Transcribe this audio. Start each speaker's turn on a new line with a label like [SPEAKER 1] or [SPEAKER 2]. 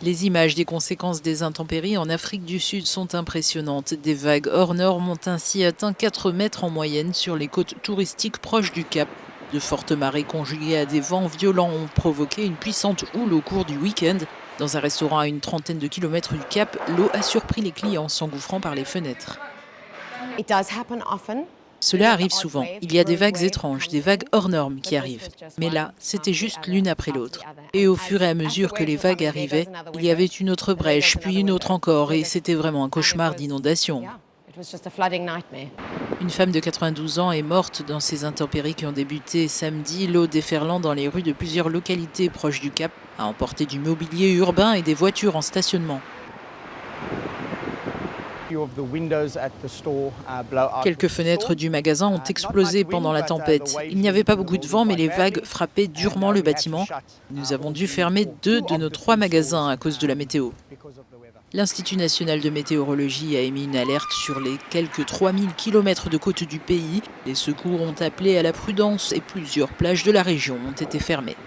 [SPEAKER 1] Les images des conséquences des intempéries en Afrique du Sud sont impressionnantes. Des vagues hors normes ont ainsi atteint 4 mètres en moyenne sur les côtes touristiques proches du Cap. De fortes marées conjuguées à des vents violents ont provoqué une puissante houle au cours du week-end. Dans un restaurant à une trentaine de kilomètres du Cap, l'eau a surpris les clients s'engouffrant par les fenêtres. Cela arrive souvent. Il y a des vagues étranges, des vagues hors normes qui arrivent. Mais là, c'était juste l'une après l'autre. Et au fur et à mesure que les vagues arrivaient, il y avait une autre brèche, puis une autre encore, et c'était vraiment un cauchemar d'inondation. Une femme de 92 ans est morte dans ces intempéries qui ont débuté samedi. L'eau déferlant dans les rues de plusieurs localités proches du Cap a emporté du mobilier urbain et des voitures en stationnement. Quelques fenêtres du magasin ont explosé pendant la tempête. Il n'y avait pas beaucoup de vent, mais les vagues frappaient durement le bâtiment. Nous avons dû fermer 2 de nos 3 magasins à cause de la météo. L'Institut national de météorologie a émis une alerte sur les quelques 3000 km de côte du pays. Les secours ont appelé à la prudence et plusieurs plages de la région ont été fermées.